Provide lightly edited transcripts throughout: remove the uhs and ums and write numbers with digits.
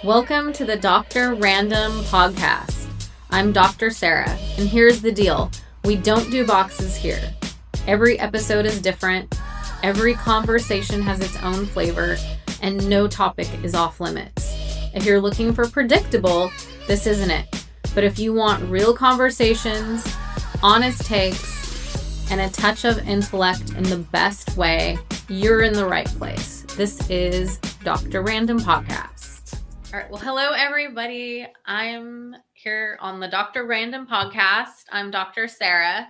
Welcome to the Dr. Random Podcast. I'm Dr. Sarah, and here's the deal. We don't do boxes here. Every episode is different, every conversation has its own flavor, and no topic is off limits. If you're looking for predictable, this isn't it. But if you want real conversations, honest takes, and a touch of intellect in the best way, you're in the right place. This is Dr. Random Podcast. All right. Well, hello, everybody. I'm here on the Dr. Random Podcast. I'm Dr. Sarah.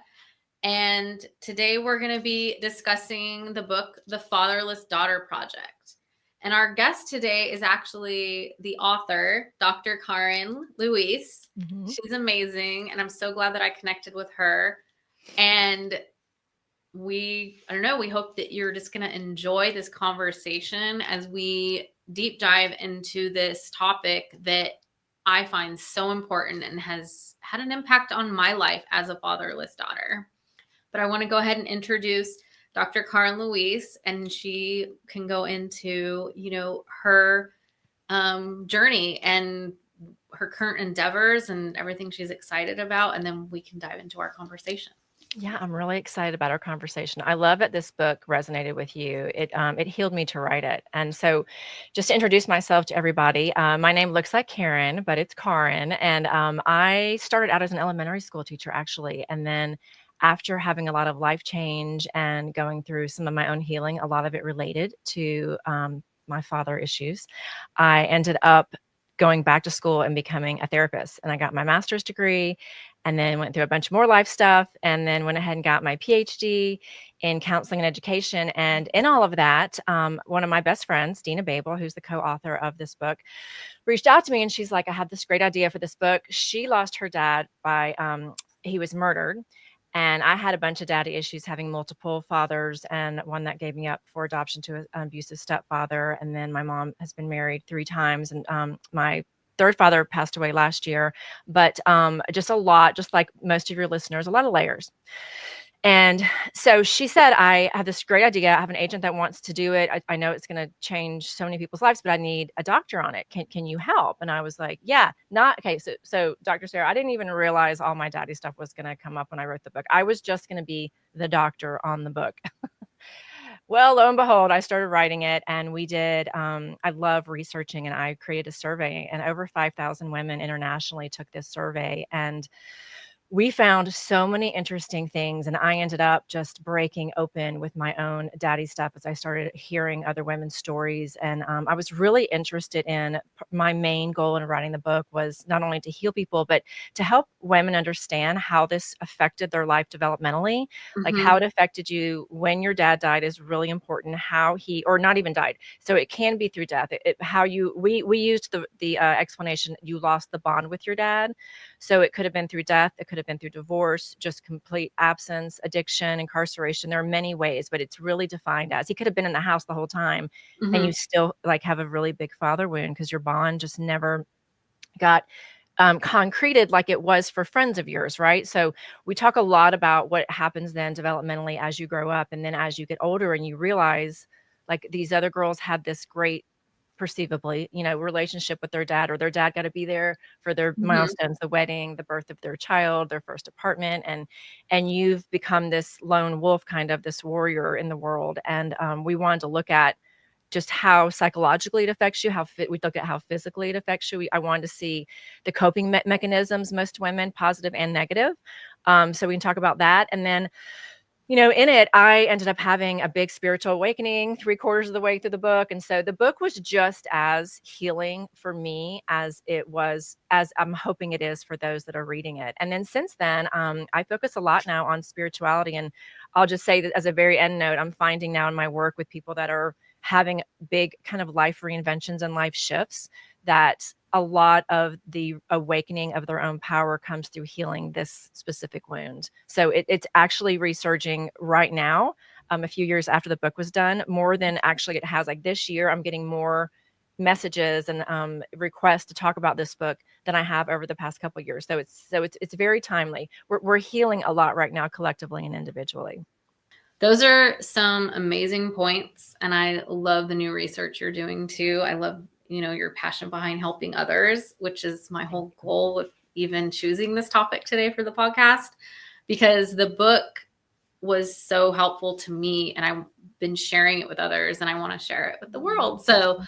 And today we're going to be discussing the book, The Fatherless Daughter Project. And our guest today is actually the author, Dr. Karin Luise. Mm-hmm. She's amazing. And I'm so glad that I connected with her. And we hope that you're just going to enjoy this conversation as we deep dive into this topic that I find so important and has had an impact on my life as a fatherless daughter. But I want to go ahead and introduce Dr. Karin Luise, and she can go into, her journey and her current endeavors and everything she's excited about. And then we can dive into our conversation. Yeah, I'm really excited about our conversation. I love that this book resonated with you. It healed me to write it. And so just to introduce myself to everybody, my name looks like Karen, but it's Karin. And I started out as an elementary school teacher, actually. And then after having a lot of life change and going through some of my own healing, a lot of it related to my father issues, I ended up going back to school and becoming a therapist. And I got my master's degree and then went through a bunch more life stuff and then went ahead and got my PhD in counseling and education. And in all of that, one of my best friends, Dina Babel, who's the co-author of this book, reached out to me and she's like, I have this great idea for this book. She lost her dad he was murdered. And I had a bunch of daddy issues, having multiple fathers and one that gave me up for adoption to an abusive stepfather. And then my mom has been married 3 times. And my third father passed away last year. But just a lot, just like most of your listeners, a lot of layers. And so she said, I have this great idea. I have an agent that wants to do it. I know it's going to change so many people's lives, but I need a doctor on it. Can you help? And I was like, yeah, okay. So Dr. Sarah, I didn't even realize all my daddy stuff was going to come up when I wrote the book. I was just going to be the doctor on the book. Well, lo and behold, I started writing it and we did, I love researching and I created a survey and over 5,000 women internationally took this survey and we found so many interesting things and I ended up just breaking open with my own daddy stuff as I started hearing other women's stories. And I was really interested in my main goal in writing the book was not only to heal people, but to help women understand how this affected their life developmentally, like how it affected you when your dad died is really important, how he, or not even died. So it can be through death. We used the explanation, you lost the bond with your dad. So it could have been through death. It could have been through divorce, just complete absence, addiction, incarceration. There are many ways, but it's really defined as he could have been in the house the whole time and you still like have a really big father wound because your bond just never got concreted like it was for friends of yours, right? So we talk a lot about what happens then developmentally as you grow up. And then as you get older and you realize like these other girls had this great perceivably, relationship with their dad, or their dad got to be there for their milestones, the wedding, the birth of their child, their first apartment. And you've become this lone wolf, kind of this warrior in the world. And we wanted to look at just how psychologically it affects you, we look at how physically it affects you. I wanted to see the coping mechanisms, most women, positive and negative. So we can talk about that. And then in it, I ended up having a big spiritual awakening 3/4 of the way through the book. And so the book was just as healing for me as I'm hoping it is for those that are reading it. And then since then, I focus a lot now on spirituality. And I'll just say that as a very end note, I'm finding now in my work with people that are having big kind of life reinventions and life shifts that a lot of the awakening of their own power comes through healing this specific wound. So it's actually resurging right now, a few years after the book was done, more than actually it has. Like this year, I'm getting more messages and requests to talk about this book than I have over the past couple of years. So it's very timely. We're healing a lot right now, collectively and individually. Those are some amazing points. And I love the new research you're doing too. I love, your passion behind helping others, which is my whole goal with even choosing this topic today for the podcast, because the book was so helpful to me, and I've been sharing it with others, and I want to share it with the world. So,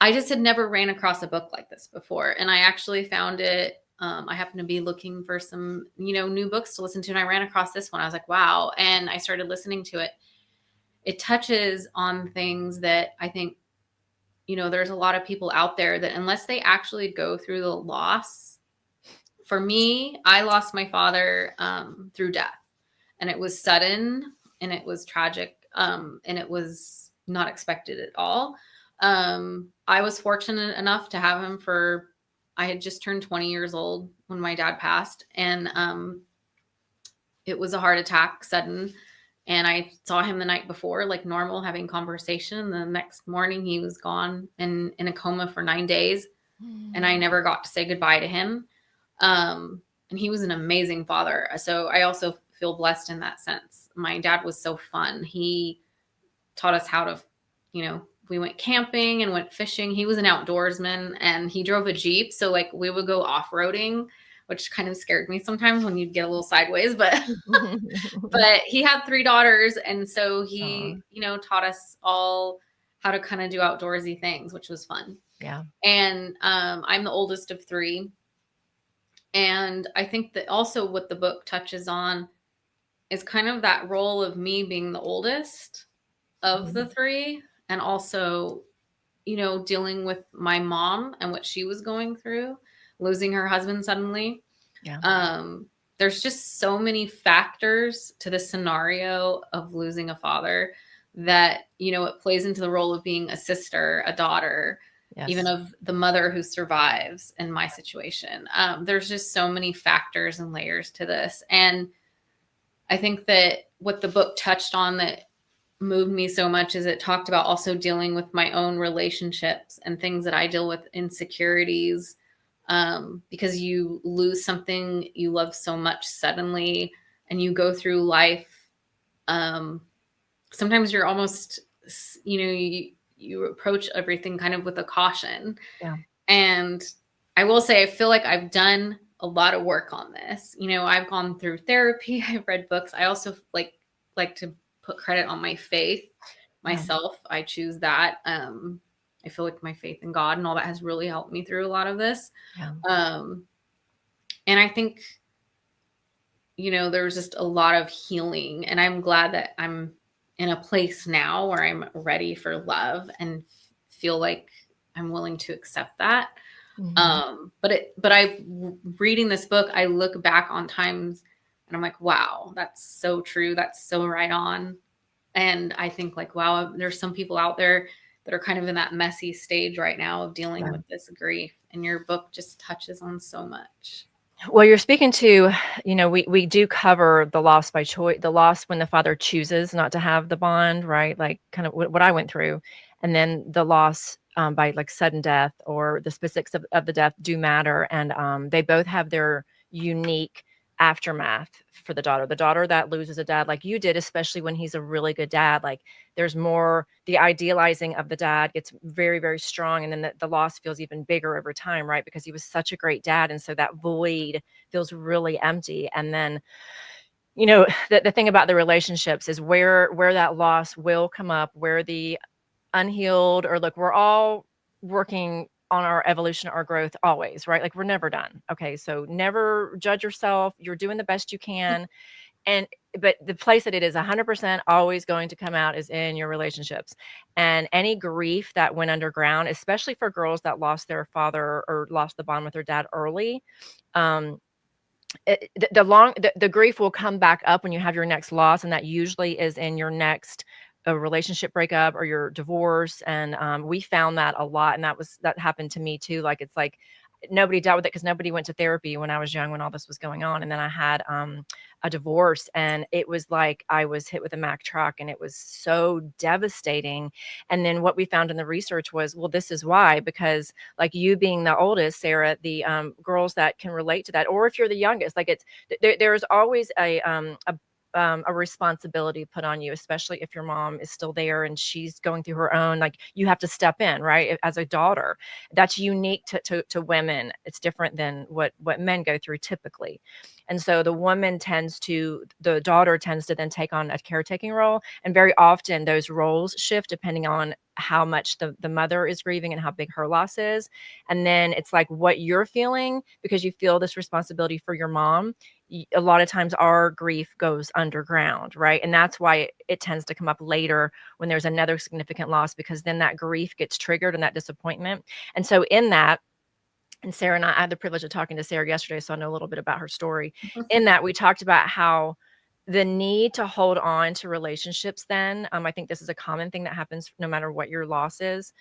I just had never ran across a book like this before, and I actually found it. I happened to be looking for some, new books to listen to, and I ran across this one. I was like, wow. And I started listening to it. It touches on things that I think, there's a lot of people out there that unless they actually go through the loss, for me, I lost my father through death, and it was sudden, and it was tragic, and it was not expected at all. I was fortunate enough to have him I had just turned 20 years old when my dad passed, and it was a heart attack, sudden. And I saw him the night before, like normal, having conversation. The next morning, he was gone and in a coma for 9 days, and I never got to say goodbye to him. And he was an amazing father. So I also feel blessed in that sense. My dad was so fun. He taught us how to, we went camping and went fishing. He was an outdoorsman, and he drove a Jeep. So like we would go off-roading, which kind of scared me sometimes when you'd get a little sideways, but but he had 3 daughters. And so he, taught us all how to kind of do outdoorsy things, which was fun. Yeah. And I'm the oldest of 3. And I think that also what the book touches on is kind of that role of me being the oldest of the 3, and also, dealing with my mom and what she was going through, losing her husband suddenly. Yeah. There's just so many factors to the scenario of losing a father that, it plays into the role of being a sister, a daughter, even Yes. of the mother who survives in my situation. There's just so many factors and layers to this. And I think that what the book touched on that moved me so much is it talked about also dealing with my own relationships and things that I deal with, insecurities, because you lose something you love so much suddenly, and you go through life. Sometimes you're almost, you approach everything kind of with a caution. Yeah. And I will say, I feel like I've done a lot of work on this. I've gone through therapy. I've read books. I also like to put credit on my faith myself. I choose that. I feel like my faith in God and all that has really helped me through a lot of this. Yeah. And I think, there's just a lot of healing, and I'm glad that I'm in a place now where I'm ready for love and feel like I'm willing to accept that. But reading this book, I look back on times and I'm like, wow, that's so true. That's so right on. And I think like, wow, there's some people out there that are kind of in that messy stage right now of dealing with this grief. And your book just touches on so much. Well, you're speaking to, we do cover the loss by choice, the loss when the father chooses not to have the bond, right? Like kind of what I went through. And then the loss by like sudden death, or the specifics of the death do matter. And they both have their unique aftermath for the daughter. The daughter that loses a dad like you did, especially when he's a really good dad, like there's more, the idealizing of the dad gets very, very strong. And then the loss feels even bigger over time, right? Because he was such a great dad. And so that void feels really empty. And then, the thing about the relationships is where that loss will come up, where the unhealed, or look, we're all working on our evolution, our growth always, right? Like we're never done. Okay. So never judge yourself. You're doing the best you can. But the place that it is 100% always going to come out is in your relationships. And any grief that went underground, especially for girls that lost their father or lost the bond with their dad early, um, the grief will come back up when you have your next loss, and that usually is in your next a relationship breakup or your divorce. And we found that a lot, and that happened to me too. Like it's like nobody dealt with it because nobody went to therapy when I was young, when all this was going on. And then I had a divorce, and it was like I was hit with a Mack truck, and it was so devastating. And then what we found in the research was, well, this is why, because like you being the oldest, Sarah, the girls that can relate to that, or if you're the youngest, like there's always a responsibility put on you, especially if your mom is still there and she's going through her own, like you have to step in, right? As a daughter, that's unique to women. It's different than what men go through typically. And so the daughter tends to then take on a caretaking role. And very often those roles shift depending on how much the mother is grieving and how big her loss is. And then it's like what you're feeling because you feel this responsibility for your mom. A lot of times our grief goes underground, right? And that's why it tends to come up later when there's another significant loss, because then that grief gets triggered and that disappointment. And so in that, and Sarah and I had the privilege of talking to Sarah yesterday, so I know a little bit about her story. In that, we talked about how the need to hold on to relationships then, I think this is a common thing that happens no matter what your loss is,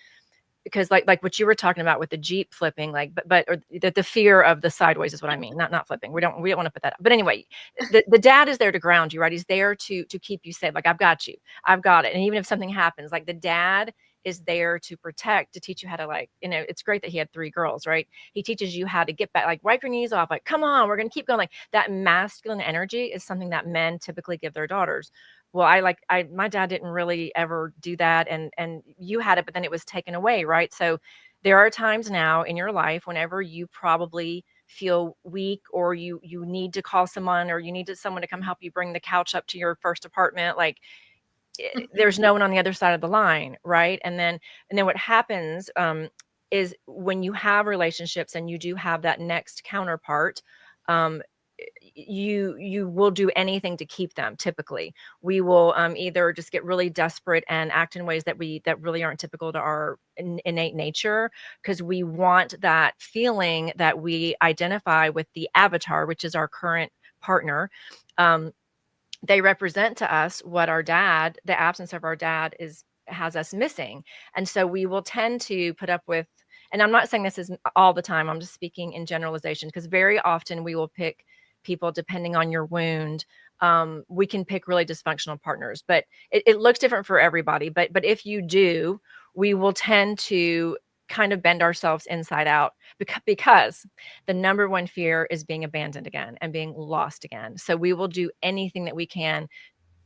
because like what you were talking about with the Jeep flipping, like, but or the fear of the sideways is what I mean, not flipping. We don't want to put that up. But anyway, the dad is there to ground you, right? He's there to keep you safe. Like, I've got you, I've got it. And even if something happens, like the dad is there to protect, to teach you how to, like, it's great that he had 3 girls, right? He teaches you how to get back, like wipe your knees off, like, come on, we're gonna keep going. Like that masculine energy is something that men typically give their daughters. Well, my dad didn't really ever do that, and you had it, but then it was taken away, right? So there are times now in your life whenever you probably feel weak, or you need to call someone, or you need someone to come help you bring the couch up to your first apartment. Like, there's no one on the other side of the line, right? And then what happens, is when you have relationships and you do have that next counterpart, um, you will do anything to keep them. Typically, we will either just get really desperate and act in ways that really aren't typical to our innate nature, because we want that feeling that we identify with the avatar, which is our current partner. Um, they represent to us what the absence of our dad has us missing. And so we will tend to put up with, and I'm not saying this is all the time, I'm just speaking in generalization, because very often we will pick people depending on your wound. We can pick really dysfunctional partners, but it looks different for everybody. But if you do, we will tend to kind of bend ourselves inside out, because the number one fear is being abandoned again and being lost again. So we will do anything that we can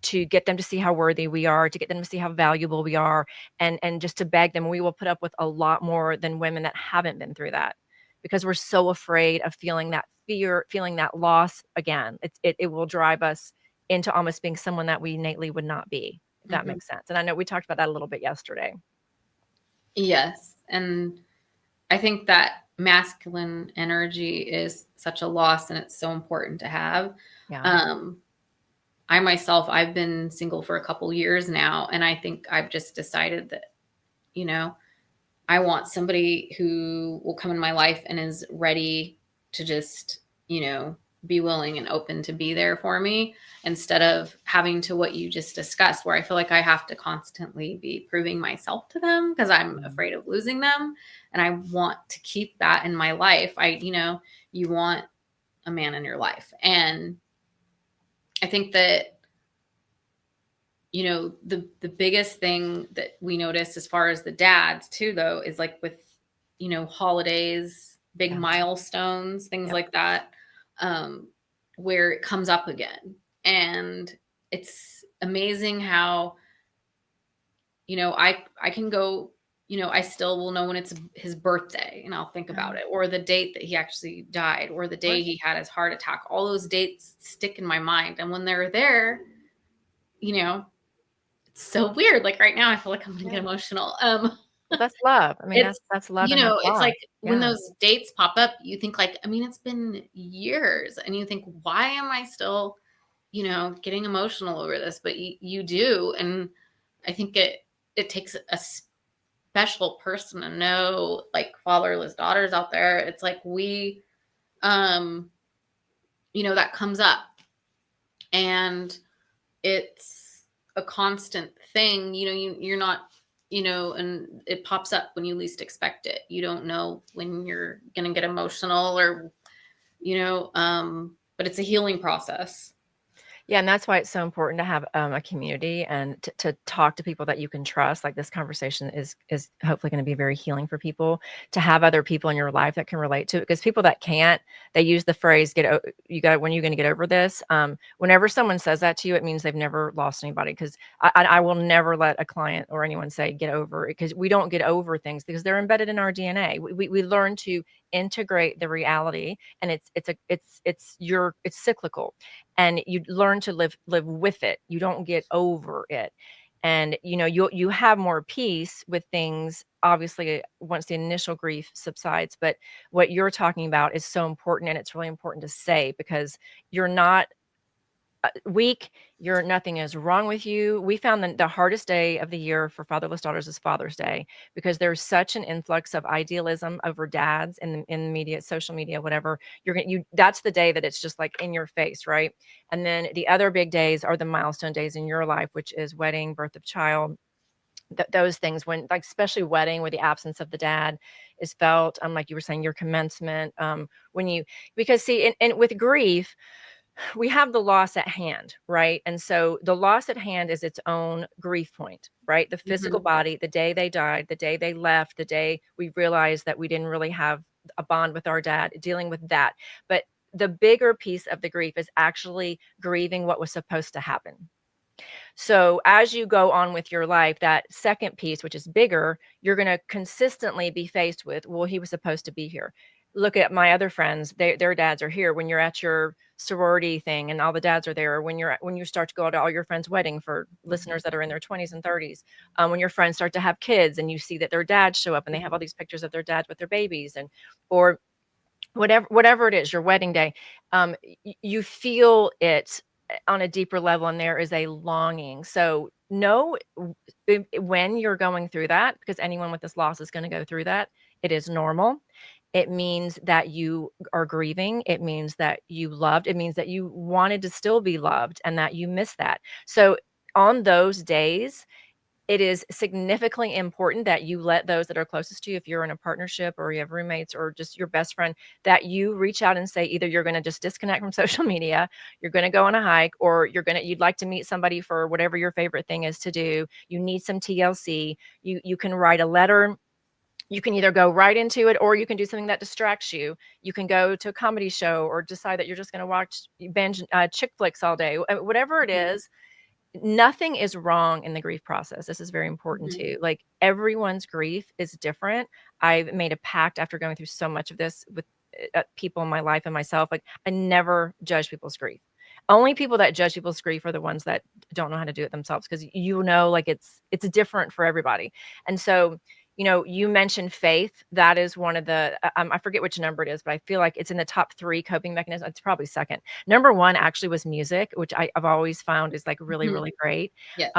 to get them to see how worthy we are, to get them to see how valuable we are, and just to beg them. We will put up with a lot more than women that haven't been through that, because we're so afraid of feeling that fear, feeling that loss again. It will drive us into almost being someone that we innately would not be, if that Mhm. makes sense. And I know we talked about that a little bit yesterday. Yes. And I think that masculine energy is such a loss, and it's so important to have. Yeah. Um, I myself, I've been single for a couple years now, and I think I've just decided that, you know, I want somebody who will come in my life and is ready to just, be willing and open to be there for me, instead of having to, what you just discussed, where I feel like I have to constantly be proving myself to them because I'm Mhm. afraid of losing them. And I want to keep that in my life. You want a man in your life. And I think that, the biggest thing that we notice as far as the dads too, though, is like with, holidays, big Yeah. milestones, things Yep. like that, um, where it comes up again. And it's amazing how, I can go, I still will know when it's his birthday, and I'll think Yeah. about it, or the date that he actually died, or the Of day course. he had his heart attack. All those dates stick in my mind. And when they're there, you know, it's so weird. Like right now, I feel like I'm gonna get Yeah. emotional. Well, that's love. I mean, It's that's love and that's it's like loss. when Yeah. those dates pop up, you think like, I mean, it's been years, and you think, why am I still, getting emotional over this? But you do, and I think it takes a special person to know, like, fatherless daughters out there. It's like um, that comes up, and it's a constant thing. You're not, and it pops up when you least expect it. You don't know when you're gonna get emotional, or but it's a healing process. Yeah, and that's why it's so important to have a community and to talk to people that you can trust. Like this conversation is hopefully going to be very healing for people to have other people in your life that can relate to it. Because people that can't, they use the phrase you got when you're going to get over this. Whenever someone says that to you, it means they've never lost anybody. Because I will never let a client or anyone say get over it, because we don't get over things because they're embedded in our DNA. We learn to integrate the reality, and it's cyclical, and you learn to live with it. You don't get over it. And you have more peace with things, obviously, once the initial grief subsides. But what you're talking about is so important, and it's really important to say, because you're not weak. You're Nothing is wrong with you. We found that the hardest day of the year for fatherless daughters is Father's Day, because there's such an influx of idealism over dads in the media, social media, whatever. That's the day that it's just like in your face, right? And then the other big days are the milestone days in your life, which is wedding, birth of child, those things, when, like, especially wedding, where the absence of the dad is felt. Like you were saying, your commencement, when you because see, and with grief, we have the loss at hand, right? And so the loss at hand is its own grief point, right? The physical Hmm. body, the day they died, the day they left, the day we realized that we didn't really have a bond with our dad, dealing with that. But the bigger piece of the grief is actually grieving what was supposed to happen. So as you go on with your life, that second piece, which is bigger, you're going to consistently be faced with, well, he was supposed to be here. Look at my other friends; their dads are here. When you're at your sorority thing and all the dads are there, or when you start to go to all your friends' wedding, for listeners that are in their 20s and 30s, when your friends start to have kids and you see that their dads show up and they have all these pictures of their dads with their babies, and or whatever it is, your wedding day, you feel it on a deeper level, and there is a longing. So know, when you're going through that, because anyone with this loss is going to go through that, it is normal. It means that you are grieving. It means that you loved. It means that you wanted to still be loved and that you miss that. So on those days, it is significantly important that you let those that are closest to you, if you're in a partnership or you have roommates or just your best friend, that you reach out and say, either you're going to just disconnect from social media, you're going to go on a hike, or you'd like to meet somebody for whatever your favorite thing is to do. You need some TLC. You can write a letter. You can either go right into it, or you can do something that distracts you. You can go to a comedy show, or decide that you're just going to watch binge chick flicks all day. Whatever it is, nothing is wrong in the grief process. This is very important Hmm. too. Like, everyone's grief is different. I've made a pact, after going through so much of this with people in my life and myself. Like, I never judge people's grief. Only people that judge people's grief are the ones that don't know how to do it themselves, because like it's different for everybody. And so, you mentioned faith. That is one of the I forget which number it is, but I feel like it's in the top three coping mechanisms. It's probably second. Number one actually was music, which I've always found is like really, Hmm. really great. Yes.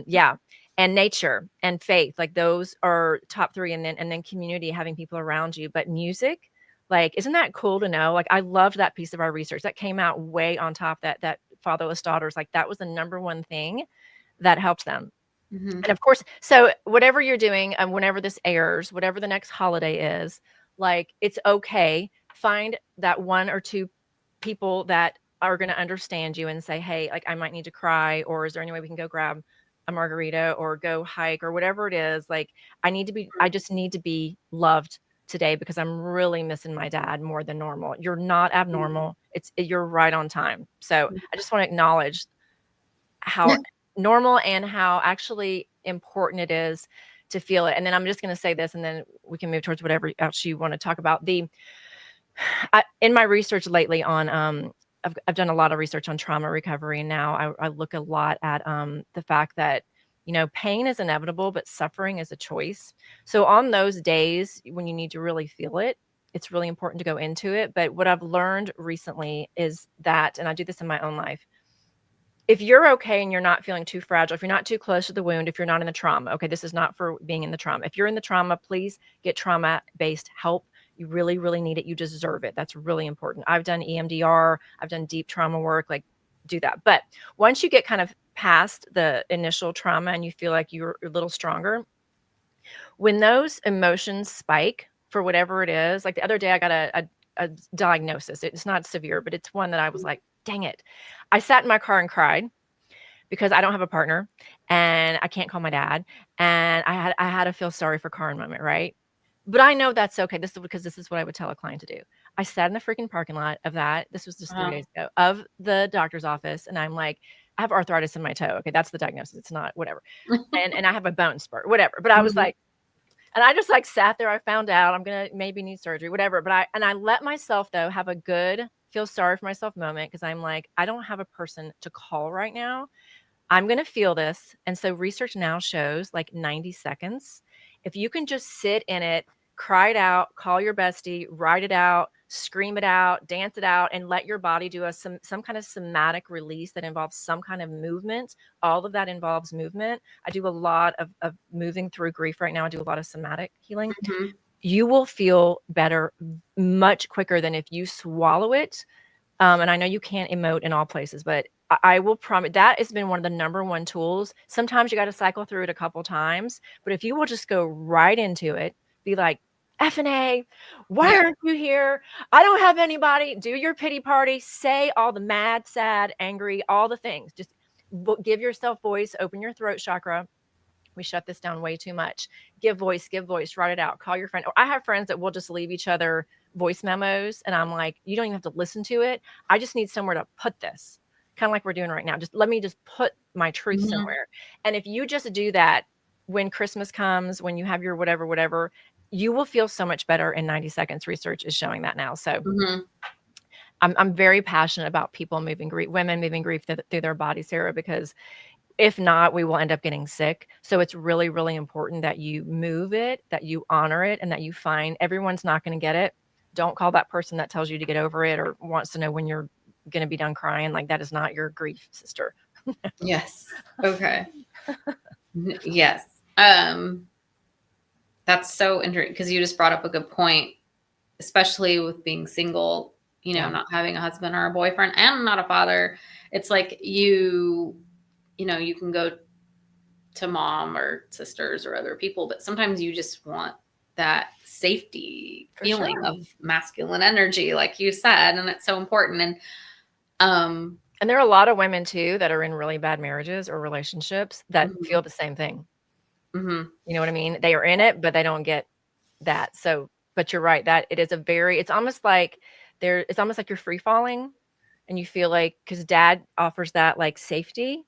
Yeah. And nature and faith, like those are top three. And then community, having people around you. But music, like, isn't that cool to know? Like, I loved that piece of our research that came out way on top, that fatherless daughters, like, that was the number one thing that helps them. Hmm. And of course, so whatever you're doing, whenever this airs, whatever the next holiday is, like, it's okay. Find that one or two people that are going to understand you and say, hey, like, I might need to cry, or is there any way we can go grab a margarita or go hike or whatever it is? Like, I just need to be loved today, because I'm really missing my dad more than normal. You're not abnormal. You're right on time. So I just want to acknowledge how normal and how actually important it is to feel it. And then I'm just going to say this, and then we can move towards whatever else you want to talk about. In my research lately on, I've done a lot of research on trauma recovery. And now I look a lot at the fact that, pain is inevitable, but suffering is a choice. So on those days when you need to really feel it, it's really important to go into it. But what I've learned recently is that, and I do this in my own life, if you're okay and you're not feeling too fragile, if you're not too close to the wound, if you're not in the trauma, okay, this is not for being in the trauma. If you're in the trauma, please get trauma-based help. You really, really need it. You deserve it. That's really important. I've done EMDR, I've done deep trauma work, like, do that. But once you get kind of past the initial trauma and you feel like you're a little stronger, when those emotions spike for whatever it is, like the other day I got a diagnosis. It's not severe, but it's one that I was like, dang it. I sat in my car and cried because I don't have a partner and I can't call my dad. And I had to feel sorry for Karin moment, right? But I know that's okay. This is because this is what I would tell a client to do. I sat in the freaking parking lot of that. This was just 3 Uh-huh. days ago of the doctor's office, and I'm like, I have arthritis in my toe. Okay, that's the diagnosis. It's not whatever. And I have a bone spur, whatever. But I was Mhm. like, and I just like sat there. I found out I'm gonna maybe need surgery, whatever. But I let myself though have a good feel sorry for myself moment because I'm like, I don't have a person to call right now. I'm going to feel this. And so research now shows like 90 seconds. If you can just sit in it, cry it out, call your bestie, write it out, scream it out, dance it out, and let your body do some kind of somatic release that involves some kind of movement. All of that involves movement. I do a lot of moving through grief right now. I do a lot of somatic healing. Mhm. You will feel better much quicker than if you swallow it. And I know you can't emote in all places, but I will promise that has been one of the number one tools. Sometimes you got to cycle through it a couple times, but if you will just go right into it, be like, F and A, why Yeah. aren't you here? I don't have anybody. Do your pity party. Say all the mad, sad, angry, all the things. Just give yourself voice, open your throat chakra. We shut this down way too much. Give voice, write it out, call your friend. Or I have friends that will just leave each other voice memos. And I'm like, you don't even have to listen to it. I just need somewhere to put this, kind of like we're doing right now. Just let me just put my truth Mhm. somewhere. And if you just do that when Christmas comes, when you have your whatever, whatever, you will feel so much better in 90 seconds. Research is showing that now. So Mhm. I'm very passionate about people moving grief, women moving grief through their bodies, Sarah, because if not, we will end up getting sick. So it's really, really important that you move it, that you honor it, and that you find everyone's not going to get it. Don't call that person that tells you to get over it or wants to know when you're going to be done crying. Like that is not your grief sister. Yes. Okay. Yes. That's so interesting because you just brought up a good point, especially with being single, Yeah. not having a husband or a boyfriend and not a father. It's like you can go to mom or sisters or other people, but sometimes you just want that safety For feeling sure. of masculine energy, like you said, and it's so important. Um, And there are a lot of women too that are in really bad marriages or relationships that mhm, feel the same thing. mhm, You know what I mean? They are in it, but they don't get that. So, but you're right that it is it's almost like it's almost like you're free falling and you feel like because dad offers that like safety.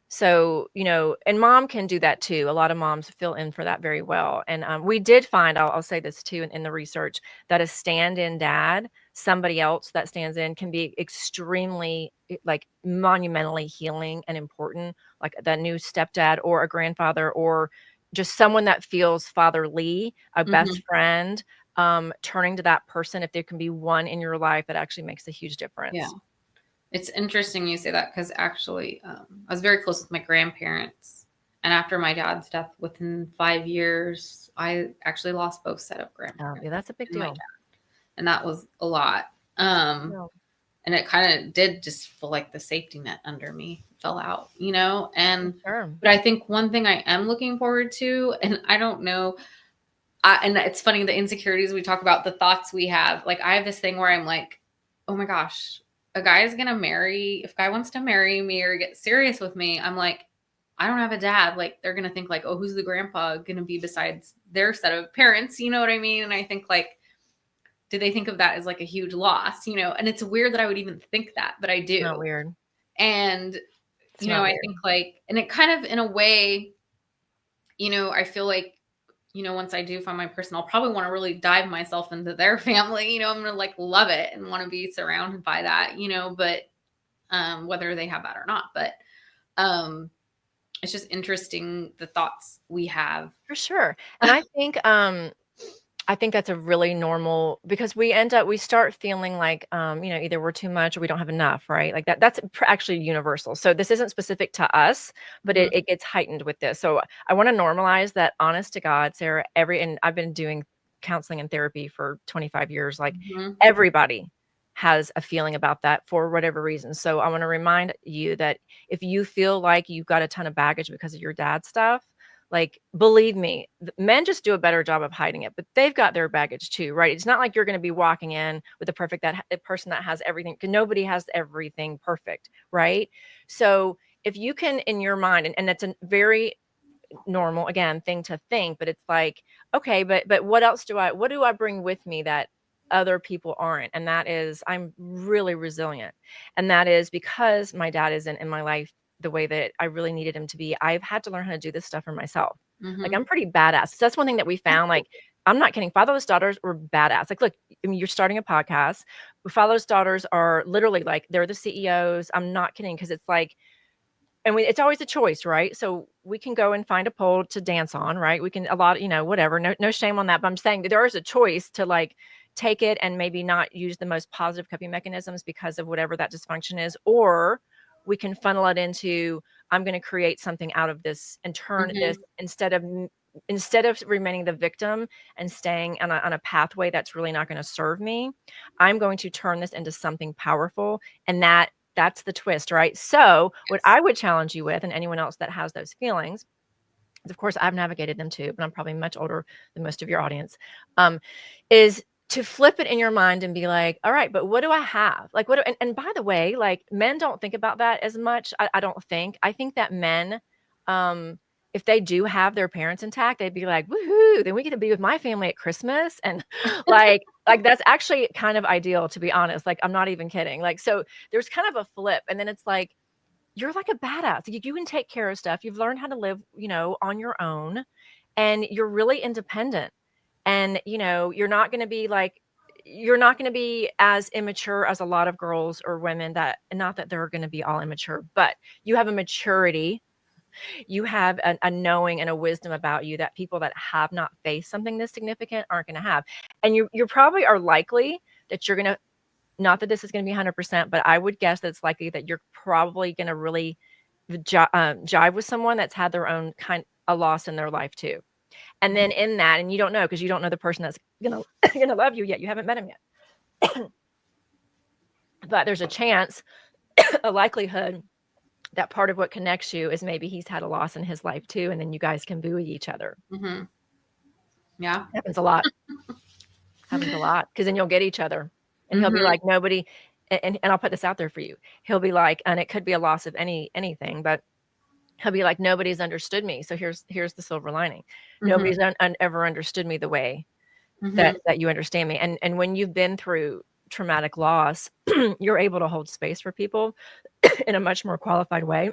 So, and mom can do that too. A lot of moms fill in for that very well. And we did find, I'll say this too in the research, that a stand in dad, somebody else that stands in, can be extremely, like, monumentally healing and important, like that new stepdad or a grandfather or just someone that feels fatherly, a best mhm. friend. Turning to that person, if there can be one in your life, that actually makes a huge Yeah. difference. It's interesting you say that because actually, I was very close with my grandparents. And after my dad's death, within 5 years, I actually lost both set of Yeah, grandparents that's a big and my deal. dad. And that was a lot. Um, Yeah, and it kind of did just feel like the safety net under me fell out. for And, sure. but I think one thing I am looking forward to, and I don't know, and it's funny, the insecurities we talk about, the thoughts we have. Like I have this thing where I'm like, oh my gosh, a guy is gonna marry. If a guy wants to marry me or get serious with me, I'm like, I don't have a dad. Like they're gonna think like, oh, who's the grandpa gonna be besides their set of parents? You know what I mean? And I think like, do they think of that as like a huge loss? And it's weird that I would even think that, but I It's not do. weird. And It's not I weird. think like, and it kind of in a way, I feel like once I do find my person, I'll probably want to really dive myself into their family. I'm gonna like love it and want to be surrounded by that. But whether they have that or not. But um it's just interesting the thoughts we have. For sure. And I think that's a really normal because we start feeling like either we're too much or we don't have enough, right? Like that's actually universal. So this isn't specific to us, but Mhm, it gets heightened with this. So I want to normalize that, honest to God, Sarah, and I've been doing counseling and therapy for 25 years. Like mhm, everybody has a feeling about that for whatever reason. So I want to remind you that if you feel like you've got a ton of baggage because of your dad stuff, Like, believe me, men just do a better job of hiding it, but they've got their baggage too, right? It's not like you're going to be walking in with a perfect a person that has everything, because nobody has everything perfect, right? So if you can, in your mind, and that's a very normal, again, thing to think, but it's like, okay, but what do I bring with me that other people aren't? And that is, I'm really resilient. And that is because my dad isn't in my life the way that I really needed him to be. I've had to learn how to do this stuff for myself. Like, Mm-hmm. I'm pretty badass. So that's one thing that we found. Like, I'm not kidding. Fatherless daughters were badass. Like, look, I mean, you're starting a podcast. Fatherless daughters are literally like, they're the CEOs. I'm not kidding. Cause it's like, and it's always a choice, right? So we can go and find a pole to dance on, right? We can, a lot, whatever. No shame on that. But I'm saying that there is a choice to, like, take it and maybe not use the most positive coping mechanisms because of whatever that dysfunction is, or we can funnel it into, I'm going to create something out of this and turn this, Mm-hmm. instead of remaining the victim and staying on a pathway that's really not going to serve me. I'm going to turn this into something powerful. And that's the twist, right? So what Yes. I would challenge you with, and anyone else that has those feelings, of course, I've navigated them too, but I'm probably much older than most of your audience, um, is to flip it in your mind and be like, all right, but what do I have? Like, and by the way, like, men don't think about that as much. I don't think. I think that men, um, if they do have their parents intact, they'd be like, woohoo, then we get to be with my family at Christmas. And like that's actually kind of ideal, to be honest. Like, I'm not even kidding. Like, so there's kind of a flip. And then it's like, you're like a badass. You can take care of stuff. You've learned how to live, on your own, and you're really independent. And, you're not going to be as immature as a lot of girls or women that, not that they're going to be all immature, but you have a maturity, you have a knowing and a wisdom about you that people that have not faced something this significant aren't going to have. And you probably are likely that you're going to, not that this is going to be 100%, but I would guess that it's likely that you're probably going to really jive with someone that's had their own kind a loss in their life too. And then in that, and you don't know, because you don't know the person that's gonna gonna love you yet. You haven't met him yet, but there's a chance, a likelihood that part of what connects you is maybe he's had a loss in his life too, and then you guys can buoy each other. Mm-hmm. Yeah. Happens a lot. Happens a lot, because then you'll get each other, and he'll be Mm-hmm. like, nobody. And I'll put this out there for you. He'll be like, and it could be a loss of anything, but he'll be like, nobody's understood me. So here's the silver lining. Mm-hmm. Nobody's ever understood me the way Mm-hmm. that you understand me. And when you've been through traumatic loss, you're able to hold space for people in a much more qualified way.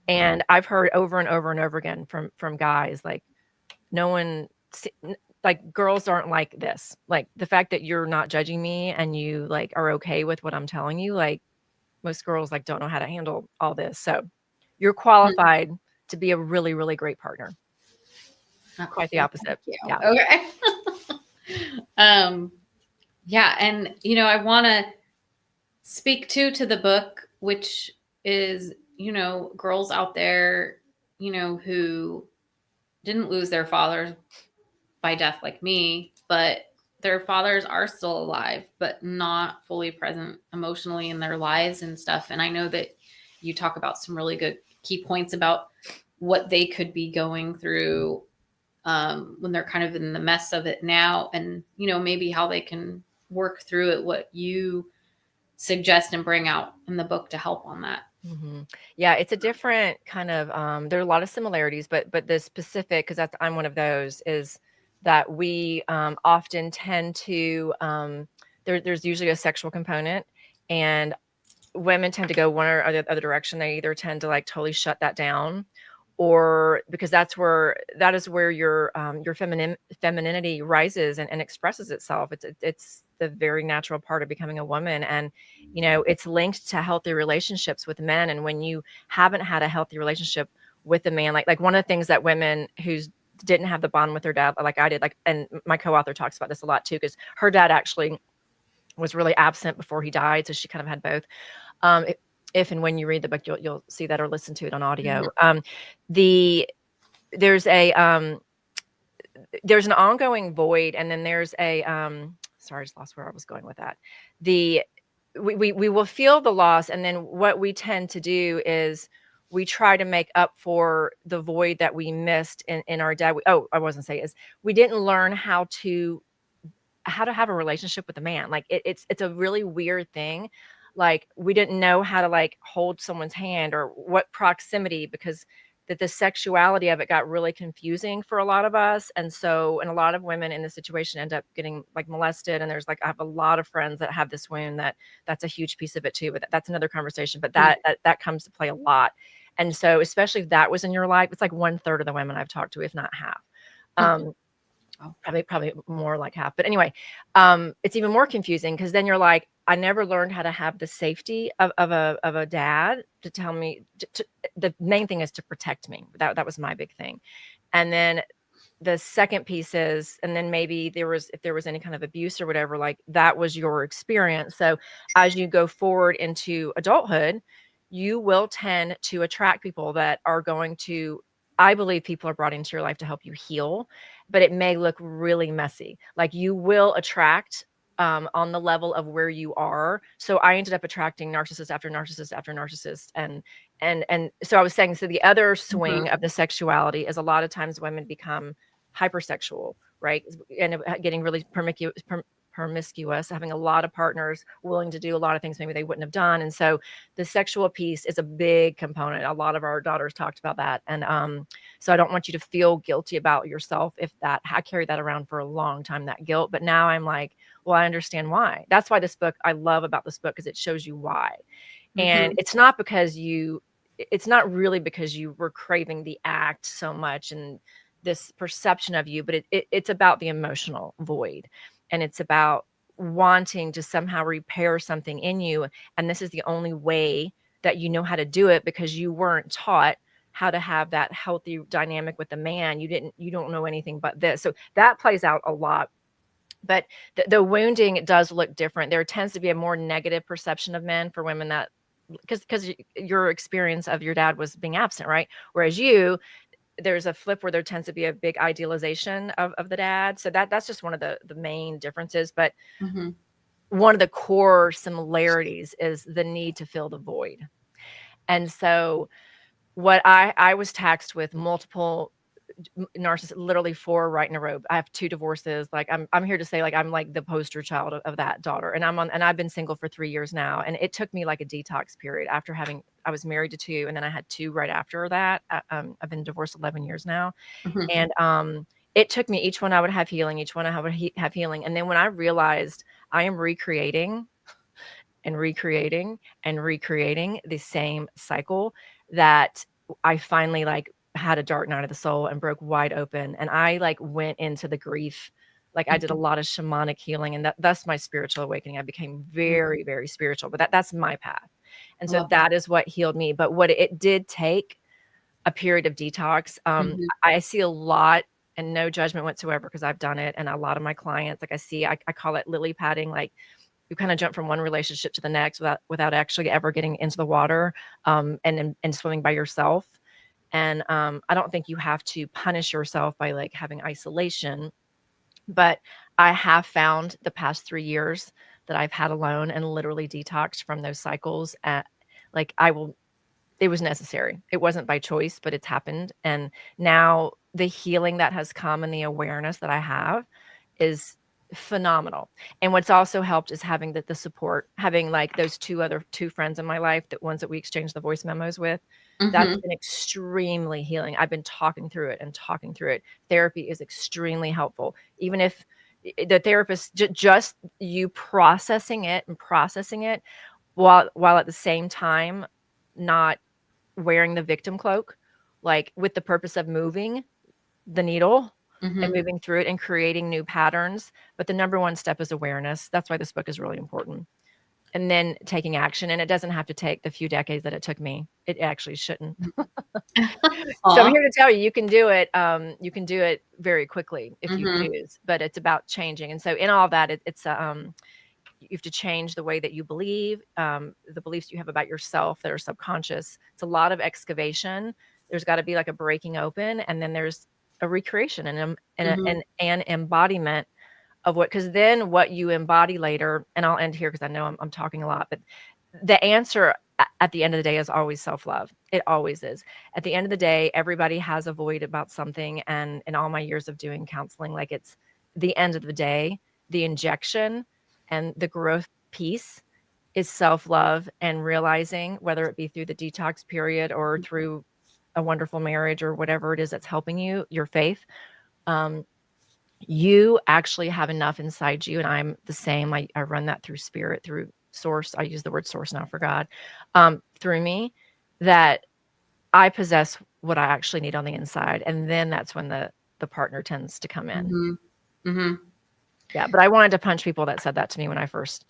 And I've heard over and over and over again from guys, like, no one like, girls aren't like this. Like, the fact that you're not judging me and you, like, are okay with what I'm telling you, like, most girls, like, don't know how to handle all this. So you're qualified to be a really, really great partner. Quite the Well, opposite. thank you. Yeah. Okay. um, yeah, and I want to speak to the book, which is girls out there, who didn't lose their fathers by death like me, but their fathers are still alive, but not fully present emotionally in their lives and stuff. And I know that you talk about some really good key points about what they could be going through when they're kind of in the mess of it now, and maybe how they can work through it, what you suggest and bring out in the book to help on that. Yeah, it's a different kind of, there are a lot of similarities, but the specific, because I'm one of those, is that we often tend to, there's usually a sexual component, and women tend to go one or other direction. They either tend to, like, totally shut that down, or because that is where your femininity rises and expresses itself. It's the very natural part of becoming a woman. And it's linked to healthy relationships with men. And when you haven't had a healthy relationship with a man, like one of the things that women who didn't have the bond with their dad like I did, like, and my co-author talks about this a lot too, because her dad actually was really absent before he died, so she kind of had both. If and when you read the book, you'll see that, or listen to it on audio. The there's a there's an ongoing void, and then there's a sorry, I just lost where I was going with that. The we will feel the loss, and then what we tend to do is we try to make up for the void that we missed in our dad. I wasn't saying is we didn't learn how to have a relationship with a man. Like it's a really weird thing. Like we didn't know how to like hold someone's hand or what proximity, because that the sexuality of it got really confusing for a lot of us. And a lot of women in this situation end up getting like molested. And there's like, I have a lot of friends that have this wound that's a huge piece of it too, but that's another conversation. But that comes to play a lot. And so, especially if that was in your life, it's like 1/3 of the women I've talked to, if not half. Um, Oh. Probably more like half. But anyway, it's even more confusing because then you're like, I never learned how to have the safety of a dad to tell me the main thing is to protect me. That was my big thing. And then the second piece is, and then maybe if there was any kind of abuse or whatever, like that was your experience. So as you go forward into adulthood, you will tend to attract people that are going to, I believe people are brought into your life to help you heal, but it may look really messy. Like you will attract on the level of where you are. So I ended up attracting narcissist after narcissist after narcissist. And so I was saying, so the other swing of the sexuality is a lot of times women become hypersexual, right? And getting really promiscuous, having a lot of partners willing to do a lot of things maybe they wouldn't have done. And so the sexual piece is a big component. A lot of our daughters talked about that. And so I don't want you to feel guilty about yourself if that, I carried that around for a long time, that guilt. But now I'm like, well, I understand why. That's why this book, I love about this book, because it shows you why. And it's not because it's not really because you were craving the act so much and this perception of you, but it's about the emotional void, and it's about wanting to somehow repair something in you. And this is the only way that you know how to do it, because you weren't taught how to have that healthy dynamic with the man. You don't know anything but this. So that plays out a lot. But the wounding does look different. There tends to be a more negative perception of men for women, that because your experience of your dad was being absent, right? Whereas there's a flip where there tends to be a big idealization of the dad. So that's just one of the main differences. But one of the core similarities is the need to fill the void. And so what I was taxed with multiple narcissist, literally 4 right in a row. I have 2 divorces. Like I'm here to say, like, I'm like the poster child of that daughter. And I've been single for 3 years now. And it took me like a detox period after I was married to 2, and then I had 2 right after that. I've been divorced 11 years now. And it took me, each one I would have healing, each one I would have healing. And then when I realized I am recreating and recreating and recreating the same cycle, that I finally like had a dark night of the soul and broke wide open. And I like went into the grief. Like I did a lot of shamanic healing, and that's my spiritual awakening. I became very, very spiritual, but that's my path. And so that is what healed me. But what it did take a period of detox. I see a lot, and no judgment whatsoever, because I've done it. And a lot of my clients, like I call it lily padding. Like you kind of jump from one relationship to the next without actually ever getting into the water, and swimming by yourself. And I don't think you have to punish yourself by like having isolation, but I have found the past 3 years that I've had alone and literally detoxed from those cycles. Like it was necessary. It wasn't by choice, but it's happened. And now the healing that has come and the awareness that I have is phenomenal. And what's also helped is having the support, having like those two friends in my life, that ones that we exchanged the voice memos with. That's been extremely healing. I've been talking through it and talking through it. Therapy is extremely helpful. Even if the therapist, just you processing it while at the same time not wearing the victim cloak, like with the purpose of moving the needle and moving through it and creating new patterns. But the number one step is awareness. That's why this book is really important. And then taking action. And it doesn't have to take the few decades that it took me. It actually shouldn't. So I'm here to tell you, you can do it. You can do it very quickly if you choose, but it's about changing. And so in all of that, you have to change the way that you believe, the beliefs you have about yourself that are subconscious. It's a lot of excavation. There's got to be like a breaking open, and then there's a recreation and an embodiment of because then what you embody later, and I'll end here because I know I'm talking a lot, but the answer at the end of the day is always self-love. It always is. At the end of the day, everybody has a void about something. And in all my years of doing counseling, like, it's the end of the day, the injection and the growth piece is self-love, and realizing, whether it be through the detox period or through a wonderful marriage or whatever it is that's helping you, your faith, you actually have enough inside you. And I'm the same. I run that through spirit, through source. I use the word source now for God, through me, that I possess what I actually need on the inside. And then that's when the partner tends to come in. Mm-hmm. Mm-hmm. Yeah. But I wanted to punch people that said that to me when I first,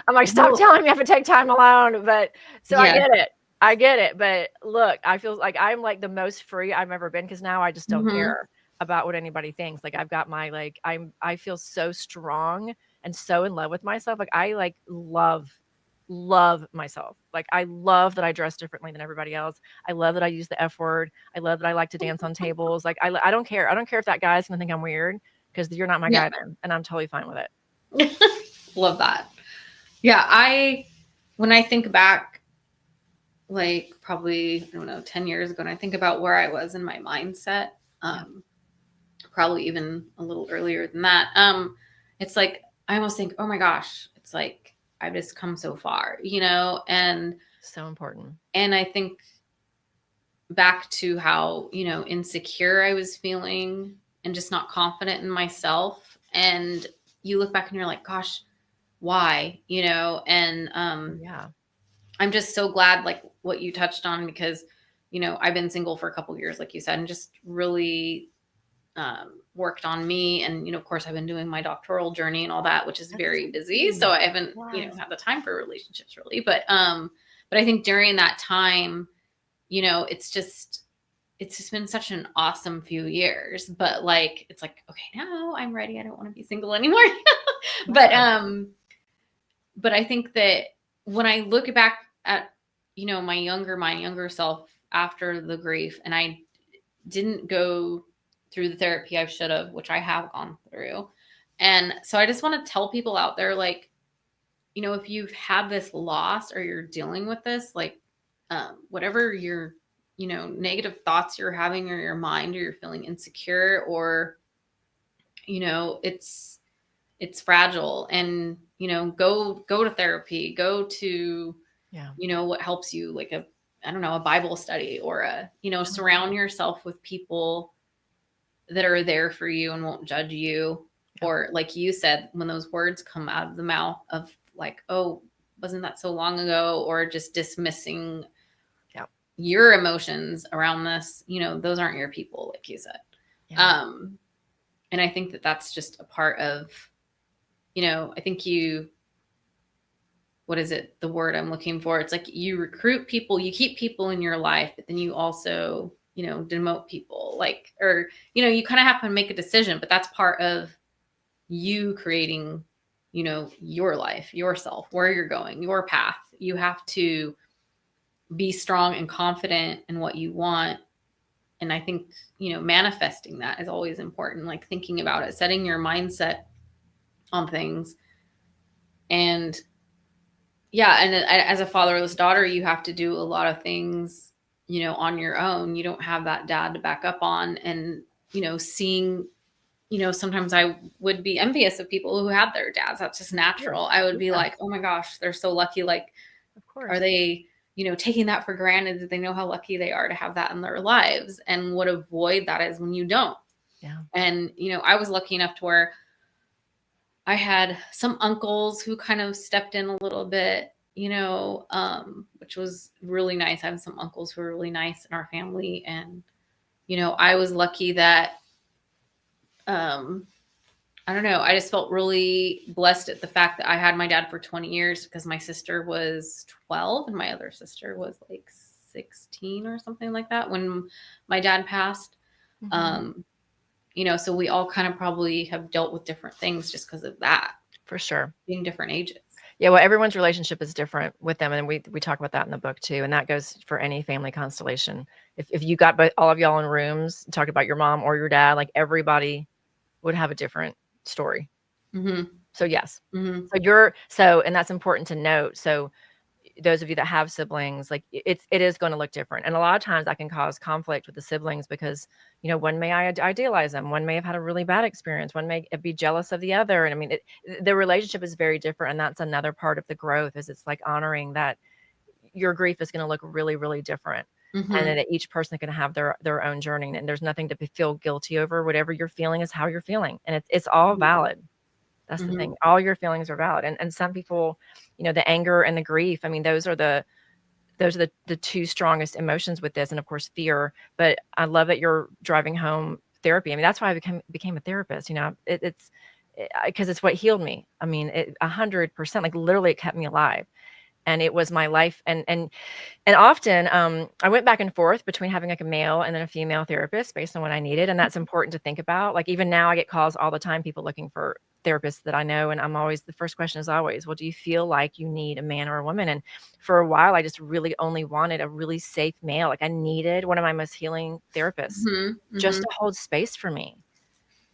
I'm like, stop telling me I have to take time alone. But so I get it. I get it. But look, I feel like I'm like the most free I've ever been, because now I just don't care about what anybody thinks. Like, I've got my, like, I feel so strong and so in love with myself. Like, I like love myself. Like, I love that I dress differently than everybody else. I love that I use the F word. I love that I like to dance on tables. Like, I don't care. I don't care if that guy's gonna think I'm weird, because you're not my guy then, and I'm totally fine with it. Love that. Yeah, when I think back, like, probably, I don't know, 10 years ago, and I think about where I was in my mindset, probably even a little earlier than that, it's like, I almost think, oh my gosh, it's like, I've just come so far, and so important. And I think back to how, insecure I was feeling and just not confident in myself. And you look back and you're like, gosh, why? And I'm just so glad, like what you touched on, because, I've been single for a couple of years, like you said, and just really worked on me. And, of course, I've been doing my doctoral journey and all that, which is very busy. So I haven't, had the time for relationships really. But I think during that time, it's just been such an awesome few years. But like, it's like, okay, now I'm ready. I don't want to be single anymore. But I think that when I look back at, my younger self after the grief, and I didn't go through the therapy I should have, which I have gone through. And so I just want to tell people out there, like, if you've had this loss or you're dealing with this, like, whatever your, negative thoughts you're having, or your mind, or you're feeling insecure, or, it's fragile, and, go to therapy, go to, what helps you, like a Bible study, or surround yourself with people that are there for you and won't judge you. Or like you said, when those words come out of the mouth of like, oh, wasn't that so long ago? Or just dismissing your emotions around this, those aren't your people, like you said. And I think that that's just a part of, I think what is it? The word I'm looking for. It's like you recruit people, you keep people in your life, but then you also, demote people, like, or, you kind of have to make a decision, but that's part of you creating, your life, yourself, where you're going, your path. You have to be strong and confident in what you want. And I think, manifesting that is always important, like thinking about it, setting your mindset on things. And and as a fatherless daughter, you have to do a lot of things, on your own. You don't have that dad to back up on. And, seeing, sometimes I would be envious of people who had their dads. That's just natural. I would be like, oh my gosh, they're so lucky. Like, of course, are they, taking that for granted? Do they know how lucky they are to have that in their lives? And what a void that is when you don't. And, I was lucky enough to where I had some uncles who kind of stepped in a little bit, which was really nice. I have some uncles who are really nice in our family. And, I was lucky that, I don't know, I just felt really blessed at the fact that I had my dad for 20 years, because my sister was 12 and my other sister was like 16 or something like that when my dad passed. So we all kind of probably have dealt with different things just because of that. For sure. Being different ages. Yeah, well, everyone's relationship is different with them. And we talk about that in the book too. And that goes for any family constellation. If you got all of y'all in rooms and talked about your mom or your dad, like, everybody would have a different story. So yes. And that's important to note. So those of you that have siblings, like it is going to look different. And a lot of times that can cause conflict with the siblings because, one may idealize them, one may have had a really bad experience, one may be jealous of the other. And I mean, the relationship is very different. And that's another part of the growth is it's like honoring that your grief is going to look really, really different. And Mm-hmm. then each person is going to have their own journey. And there's nothing to feel guilty over. Whatever you're feeling is how you're feeling. And it's all valid. That's the Mm-hmm. thing. All your feelings are valid. And some people, the anger and the grief, I mean, those are the two strongest emotions with this. And of course, fear. But I love that you're driving home therapy. I mean, that's why I became a therapist. It's because it's what healed me. I mean, 100%, like literally it kept me alive. And it was my life. And often, I went back and forth between having like a male and then a female therapist based on what I needed. And that's important to think about. Like even now I get calls all the time, people looking for therapists that I know. And the first question is always, well, do you feel like you need a man or a woman? And for a while, I just really only wanted a really safe male. Like I needed one of my most healing therapists Mm-hmm. just Mm-hmm. to hold space for me.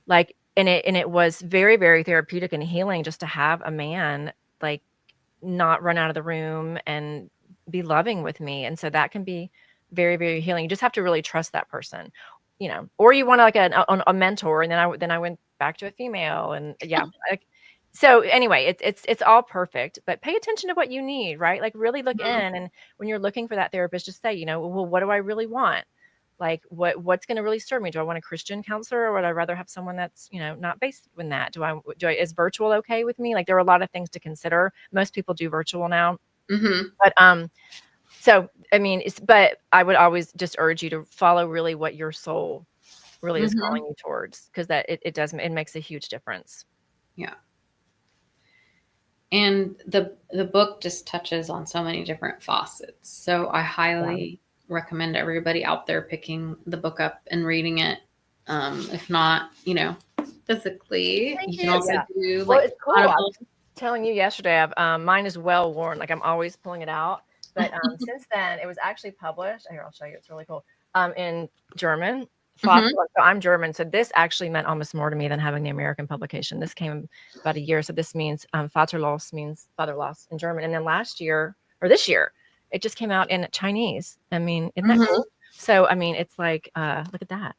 Like, and it was very, very therapeutic and healing just to have a man like not run out of the room and be loving with me. And so that can be very, very healing. You just have to really trust that person, or you want like a mentor. And then I went back to a female and yeah. Like, so anyway, it's all perfect, but pay attention to what you need, right? Like really look in. And when you're looking for that therapist, just say, well, what do I really want? Like what's going to really serve me? Do I want a Christian counselor or would I rather have someone that's, not based in that? Is virtual okay with me? Like there are a lot of things to consider. Most people do virtual now. Mm-hmm. But so I mean, but I would always just urge you to follow really what your soul really is Mm-hmm. calling you towards, because that it makes a huge difference. Yeah. And the book just touches on so many different facets. So I Yeah. highly recommend everybody out there picking the book up and reading it. If not, physically, Thank you can you. also Yeah. do Well, like it's cool. I Audible. was telling you yesterday, mine is well worn. Like I'm always pulling it out. But since then, it was actually published. Here, I'll show you. It's really cool. In German. Mm-hmm. So I'm German. So this actually meant almost more to me than having the American publication. This came about a year. So this means Vaterlos means fatherloss in German. And then last year or this year, it just came out in Chinese. I mean, isn't that Mm-hmm. cool? So I mean, it's like, look at that.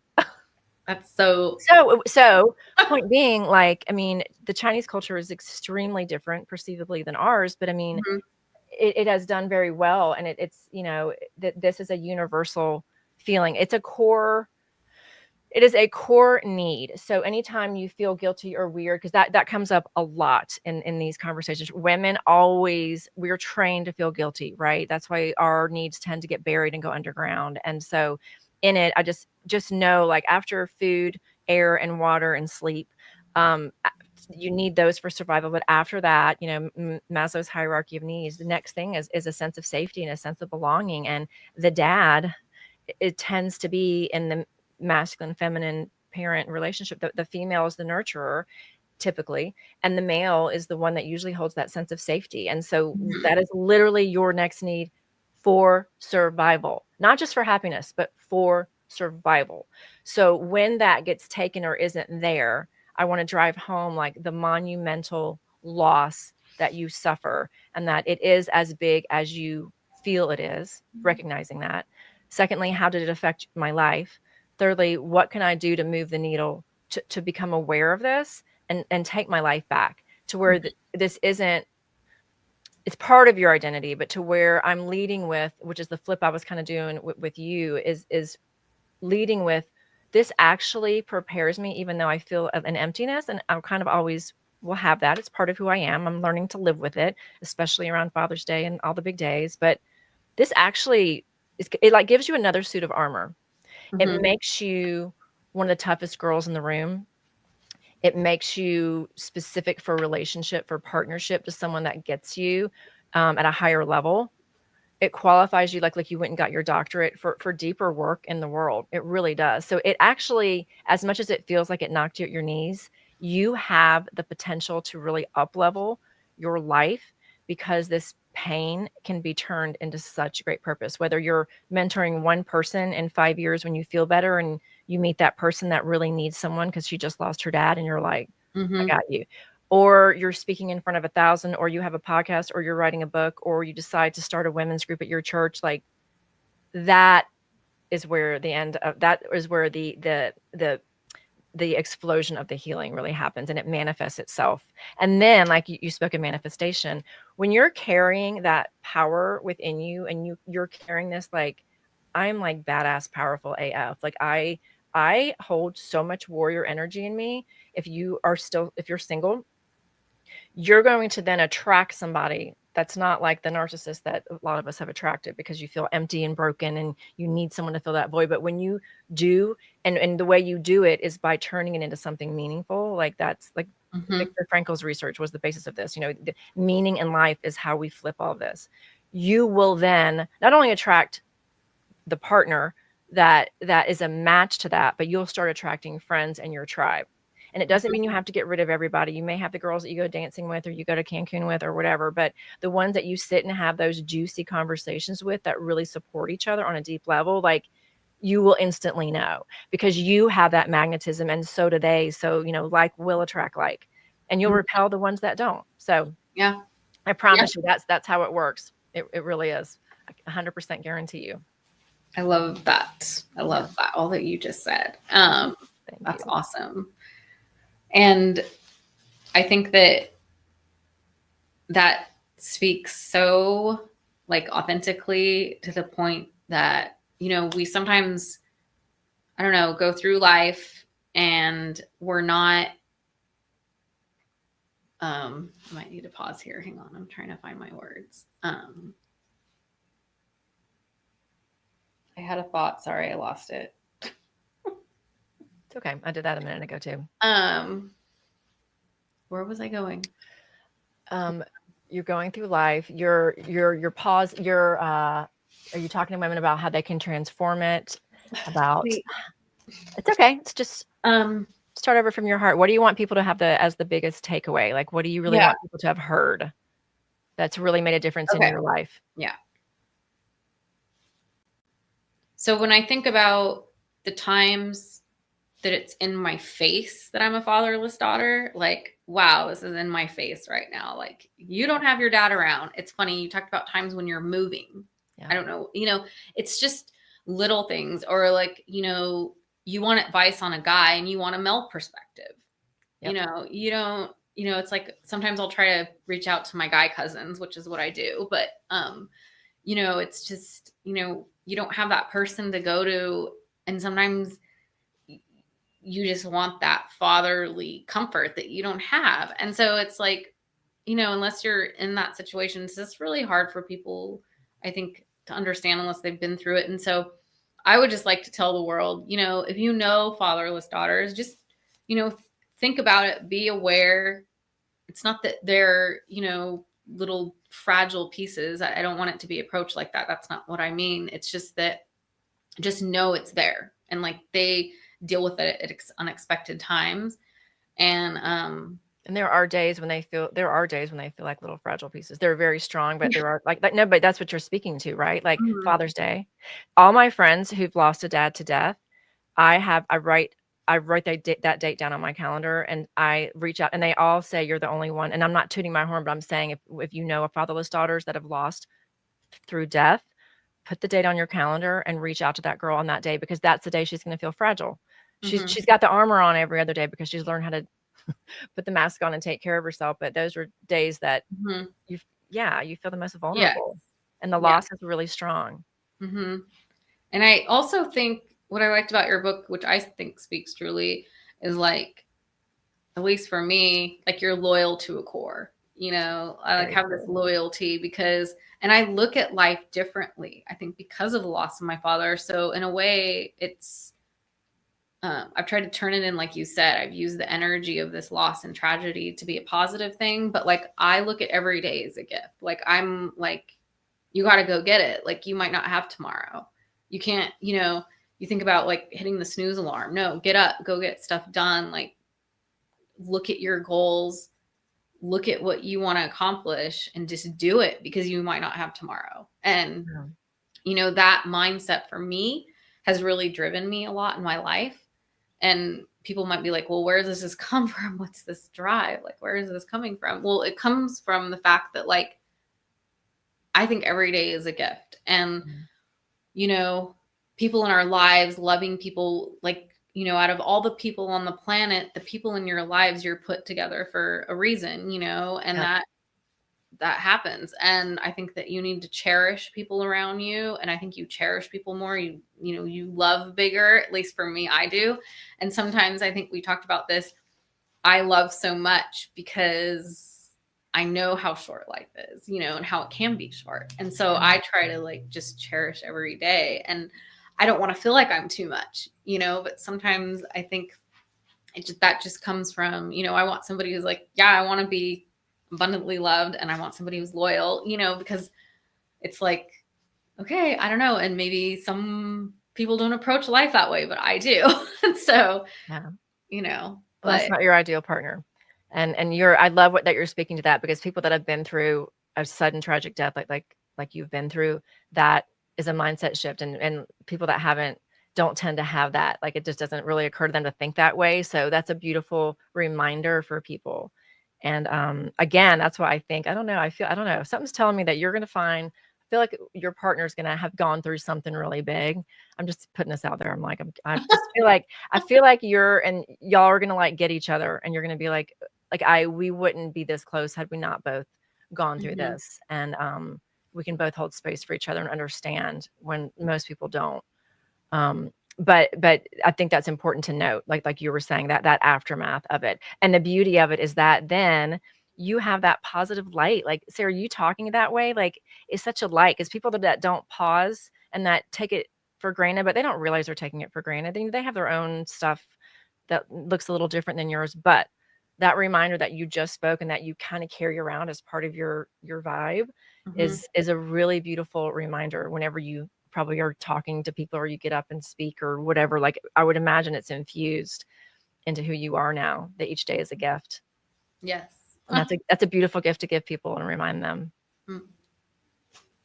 That's so. So point being, like, I mean, the Chinese culture is extremely different perceivably than ours, but I mean, Mhm. it has done very well, and it's that this is a universal feeling. It is a core need. So anytime you feel guilty or weird, because that comes up a lot in these conversations. Women always, we're trained to feel guilty, right? That's why our needs tend to get buried and go underground. And so in it, I just know, like, after food, air, and water and sleep, you need those for survival. But after that, Maslow's hierarchy of needs, the next thing is a sense of safety and a sense of belonging. And the dad, it tends to be in the masculine feminine parent relationship. The female is the nurturer typically, and the male is the one that usually holds that sense of safety. And so that is literally your next need for survival, not just for happiness, but for survival. So when that gets taken or isn't there, I want to drive home like the monumental loss that you suffer, and that it is as big as you feel it is, recognizing that. Secondly, how did it affect my life? Thirdly, what can I do to move the needle to become aware of this and take my life back to where this isn't, it's part of your identity, but to where I'm leading with, which is the flip I was kind of doing with you, is leading with, this actually prepares me, even though I feel an emptiness, and I'm kind of always will have that. It's part of who I am. I'm learning to live with it, especially around Father's Day and all the big days. But this actually it like gives you another suit of armor. It Mhm. makes you one of the toughest girls in the room. It makes you specific for relationship, for partnership, to someone that gets you at a higher level. It qualifies you like you went and got your doctorate for deeper work in the world. It really does. So it actually, as much as it feels like it knocked you at your knees, you have the potential to really up level your life, because this pain can be turned into such great purpose. Whether you're mentoring one person in 5 years when you feel better and you meet that person that really needs someone because she just lost her dad and you're like, I Mhm. got you. or you're speaking in front of 1,000, or you have a podcast, or you're writing a book, or you decide to start a women's group at your church, like that is where the explosion of the healing really happens, and it manifests itself. And then, like you spoke of manifestation, when you're carrying that power within you, and you're carrying this, like, I'm like badass powerful AF. Like I hold so much warrior energy in me. If you're single, you're going to then attract somebody that's not like the narcissist that a lot of us have attracted, because you feel empty and broken and you need someone to fill that void. But when you do, and the way you do it is by turning it into something meaningful, like that's like Mm-hmm. Viktor Frankl's research was the basis of this. The meaning in life is how we flip all this. You will then not only attract the partner that is a match to that, but you'll start attracting friends in your tribe. And it doesn't mean you have to get rid of everybody. You may have the girls that you go dancing with, or you go to Cancun with, or whatever, but the ones that you sit and have those juicy conversations with that really support each other on a deep level, like, you will instantly know, because you have that magnetism, and so do they. So, like will attract like, and you'll repel the ones that don't. So Yeah. I Yeah. promise you that's how it works. It really is. I 100% guarantee you. I love that. I love that. All that you just said. Thank That's you. awesome. And I think that speaks so like authentically to the point that, we sometimes, I don't know, go through life and we're not, I might need to pause here. Hang on. I'm trying to find my words. I had a thought. Sorry, I lost it. It's okay. I did that a minute ago too. Where was I going? You're going through life. Your pause. Are you talking to women about how they can transform it? It's okay. It's just start over from your heart. What do you want people to have as the biggest takeaway? Like, what do you really want people to have heard that's really made a difference in your life? Yeah. So when I think about the times that it's in my face that I'm a fatherless daughter, like, wow, this is in my face right now. Like, you don't have your dad around. It's funny. You talked about times when you're moving. Yeah. I don't know. It's just little things, or like, you want advice on a guy and you want a male perspective. Yep. You don't, it's like sometimes I'll try to reach out to my guy cousins, which is what I do. But, it's just, you don't have that person to go to. And sometimes you just want that fatherly comfort that you don't have. And so it's like, unless you're in that situation, it's just really hard for people, I think, to understand unless they've been through it. And so I would just like to tell the world, if you know fatherless daughters, just, think about it, be aware. It's not that they're, little fragile pieces. I don't want it to be approached like that. That's not what I mean. It's just that, just know it's there, and like they deal with it at unexpected times. And there are days when they feel like little fragile pieces. They're very strong, but there are no, but that's what you're speaking to, right? Like Father's Day. All my friends who've lost a dad to death, I write that date down on my calendar, and I reach out, and they all say you're the only one. And I'm not tooting my horn, but I'm saying if you know of fatherless daughters that have lost through death, put the date on your calendar and reach out to that girl on that day, because that's the day she's going to feel fragile. She's got the armor on every other day because she's learned how to put the mask on and take care of herself. But those are days that you feel the most vulnerable, and the loss is really strong. And I also think what I liked about your book, which I think speaks truly, is like, at least for me, like, you're loyal to a core. I like have this loyalty and I look at life differently, I think, because of the loss of my father. So in a way, it's I've tried to turn it in, like you said, I've used the energy of this loss and tragedy to be a positive thing. But like, I look at every day as a gift. Like, I'm like, you got to go get it. Like, you might not have tomorrow. You can't, you think about like hitting the snooze alarm. No, get up, go get stuff done. Like, look at your goals, look at what you want to accomplish, and just do it, because you might not have tomorrow. And, that mindset for me has really driven me a lot in my life. And people might be like, well, where does this come from? What's this drive? Like, where is this coming from? Well, it comes from the fact that, like, I think every day is a gift. And, you know, people in our lives, loving people, like, you know, out of all the people on the planet, the people in your lives, you're put together for a reason, you know, and Yep. that happens. And I think that you need to cherish people around you. And I think you cherish people more. You know, you love bigger, at least for me, I do. And sometimes I think we talked about this. I love so much because I know how short life is, you know, and how it can be short. And so I try to, like, just cherish every day. And I don't want to feel like I'm too much, you know, but sometimes I think that just comes from, you know, I want somebody who's like, yeah, I want to be abundantly loved, and I want somebody who's loyal, you know, because it's like, okay, I don't know. And maybe some people don't approach life that way, but I do. And so, Yeah. you know, Well, that's but not your ideal partner. And I love that you're speaking to that, because people that have been through a sudden tragic death like you've been through, that is a mindset shift, and people that haven't don't tend to have that. Like, it just doesn't really occur to them to think that way. So that's a beautiful reminder for people. And again, that's why I think, I don't know, I don't know, something's telling me that you're going to find, I feel like your partner's going to have gone through something really big. I'm just putting this out there. I'm like, I just feel like, you're, and y'all are gonna, like, get each other, and you're gonna be like, we wouldn't be this close had we not both gone through mhm, this. And we can both hold space for each other and understand when most people don't. Um, but I think that's important to note, like you were saying, that aftermath of it. And the beauty of it is that then you have that positive light. Like, Sarah, you talking that way, like, is such a light, because people that don't pause and that take it for granted, but they don't realize they're taking it for granted. They have their own stuff that looks a little different than yours, but that reminder that you just spoke and that you kind of carry around as part of your vibe mhm. is a really beautiful reminder whenever you probably are talking to people, or you get up and speak or whatever. Like, I would imagine it's infused into who you are now, that each day is a gift. Yes. And that's a beautiful gift to give people and remind them. Mm,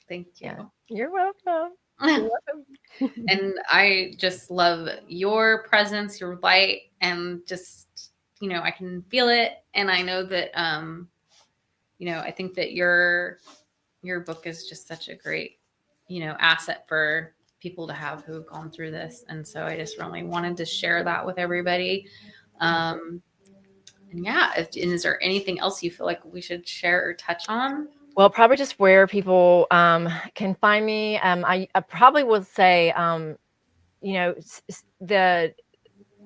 thank Yeah. you. You're welcome. You're welcome. And I just love your presence, your light, and just, you know, I can feel it. And I know that, you know, I think that your book is just such a great, you know, asset for people to have who have gone through this. And so I just really wanted to share that with everybody. Um, and yeah, and is there anything else you feel like we should share or touch on? Well, probably just where people can find me. I probably would say, you know,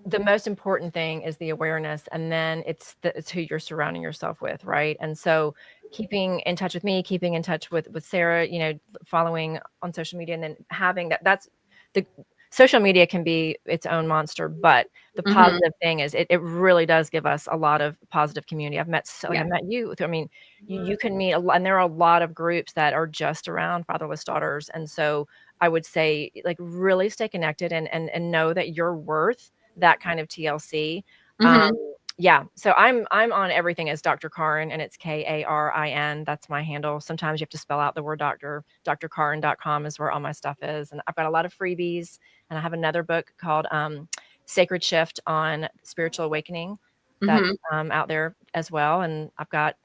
the most important thing is the awareness, and then it's who you're surrounding yourself with, right? And so keeping in touch with me, keeping in touch with Sarah, you know, following on social media, and then having that's the social media can be its own monster, but the Mm-hmm. positive thing is it really does give us a lot of positive community. Like, I Yeah. met you. I mean, you can meet a lot, and there are a lot of groups that are just around fatherless daughters. And so I would say, like, really stay connected, and know that you're worth that kind of TLC. Um, Mm-hmm. yeah, so I'm on everything as Dr. Karin, and it's Karin. That's my handle. Sometimes you have to spell out the word doctor. drkarin.com is where all my stuff is, and I've got a lot of freebies. And I have another book called Sacred Shift on Spiritual Awakening that's Mm-hmm. out there as well. And I've got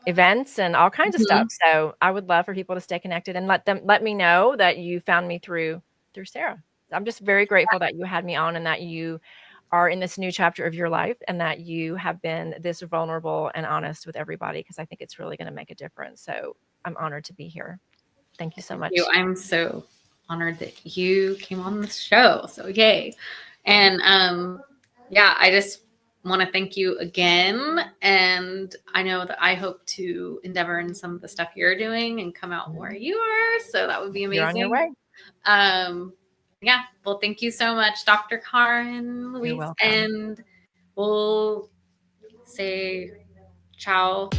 events and all kinds of stuff. Mm-hmm. So I would love for people to stay connected and let me know that you found me through Sarah. I'm just very grateful that you had me on, and that you are in this new chapter of your life, and that you have been this vulnerable and honest with everybody, because I think it's really going to make a difference. So I'm honored to be here. Thank you so Thank you. much. I'm so honored that you came on the show. So yay. And yeah, I just want to thank you again. And I know that I hope to endeavor in some of the stuff you're doing and come out where you are. So that would be You're on your amazing. way. Um, yeah, well, thank you so much, Dr. Karin You're Luise. welcome. And we'll say ciao.